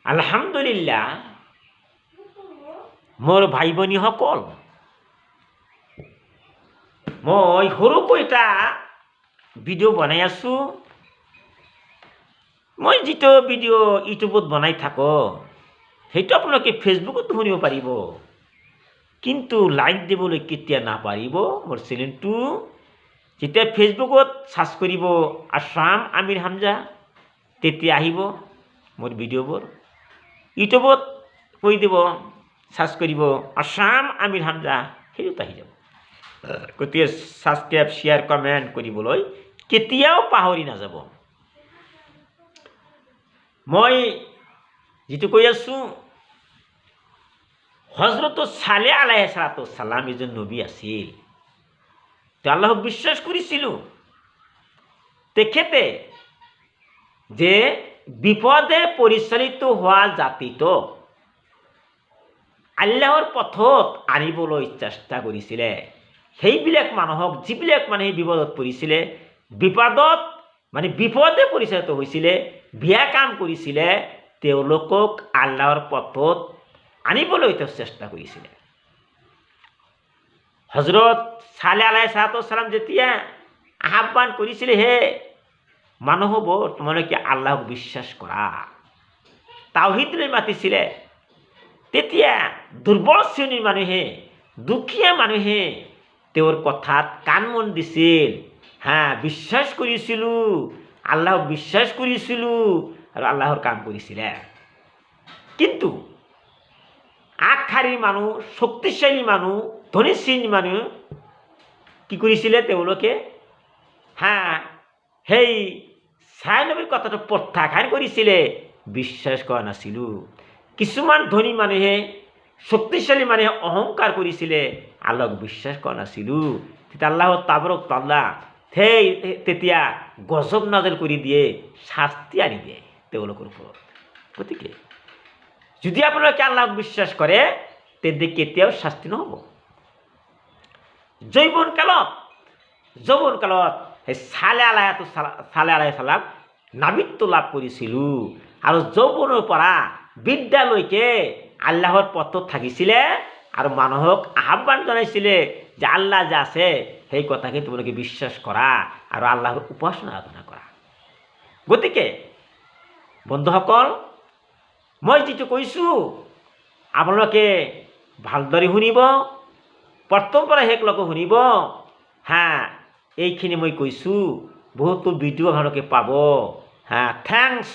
আলহামদুলিল্লাহ মোৰ ভাই ভনীসকল, মই সৰুকৈ এটা ভিডিঅ' বনাই আছোঁ। মই যিটো ভিডিঅ' ইউটিউবত বনাই থাকোঁ সেইটো আপোনালোকে ফেচবুকতো শুনিব পাৰিব, কিন্তু লাইক দিবলৈ কেতিয়া নাপাৰিব। মোৰ চেনেলটো যেতিয়া ফেচবুকত চাৰ্চ কৰিব আছাম আমিৰ হামজা, তেতিয়া আহিব মোৰ ভিডিঅ'বোৰ। ইউটিউবত কৈ দিব চাৰ্চ কৰিব আছাম আমিৰ হামজা, সেইটোত আহি যাব। গতিকে ছাবস্ক্ৰাইব শ্বেয়াৰ কমেণ্ট কৰিবলৈ কেতিয়াও পাহৰি নাযাব। মই যিটো কৈ আছোঁ, হজৰত ছালেহ আলাইহিছ ছালাম এজন নবী আছিল। তেওঁ আল্লাহক বিশ্বাস কৰিছিলোঁ। তেখেতে যে বিপদে পৰিচালিত হোৱা জাতিটো আল্লাহৰ পথত আনিবলৈ চেষ্টা কৰিছিলে। সেইবিলাক মানুহক, যিবিলাক মানুহে বিপদত পৰিছিলে, বিপদে পৰিচালিত হৈছিলে, বেয়া কাম কৰিছিলে, তেওঁলোকক আল্লাহৰ পথত আনিবলৈ তেওঁ চেষ্টা কৰিছিলে। হজৰত ছালেহ আলাইহিছ ছালাম যেতিয়া আহ্বান কৰিছিলে, হে মানুহবোৰ, তোমালোকে আল্লাহক বিশ্বাস কৰা, তাওহীদলৈ মাতিছিলে, তেতিয়া দুৰ্বল শ্ৰেণীৰ মানুহে, দুখীয়া মানুহে তেওঁৰ কথাত কাণ মন দিছিল। বিশ্বাস কৰিছিলোঁ, আল্লাহক বিশ্বাস কৰিছিলোঁ আৰু আল্লাহৰ কাম কৰিছিলে। কিন্তু আগশাৰীৰ মানুহ, শক্তিশালী মানুহ, ধনী শ্ৰেণীৰ মানুহ কি কৰিছিলে? তেওঁলোকে সেই ছাই নবীৰ কথাটো প্ৰত্যাখ্যান কৰিছিলে, বিশ্বাস কৰা নাছিলোঁ। কিছুমান ধনী মানুহে, শক্তিশালী মানুহে অহংকাৰ কৰিছিলে, আল্লাহক বিশ্বাস কৰা নাছিলোঁ। তেতিয়া আল্লাহ তাবাৰক তাআলা তেতিয়া গজব নাজিল কৰি দিয়ে, শাস্তি আনি দিয়ে তেওঁলোকৰ ওপৰত। গতিকে যদি আপোনালোকে আল্লাহক বিশ্বাস কৰে, তেন্তে কেতিয়াও শাস্তি নহ'ব। যৌৱনকালত সেই ছালেহ আলাইহিছ ছালাম নাবিত্ব লাভ কৰিছিলোঁ, আৰু যৌৱনৰ পৰা বৃদ্ধালৈকে আল্লাহৰ পথত থাকিছিলে আৰু মানুহক আহ্বান জনাইছিলে যে আল্লাহ যে আছে সেই কথাকে তোমালোকে বিশ্বাস কৰা আৰু আল্লাহৰ উপাসনা আৰাধনা কৰা। গতিকে বন্ধুসকল, মই যিটো কৈছোঁ আপোনালোকে ভালদৰে শুনিব, প্ৰথমৰ পৰা শেষলৈকে শুনিব। এইখিনি মই কৈছোঁ, বহুতো ভিডিঅ' আপোনালোকে পাব। থেংকছ।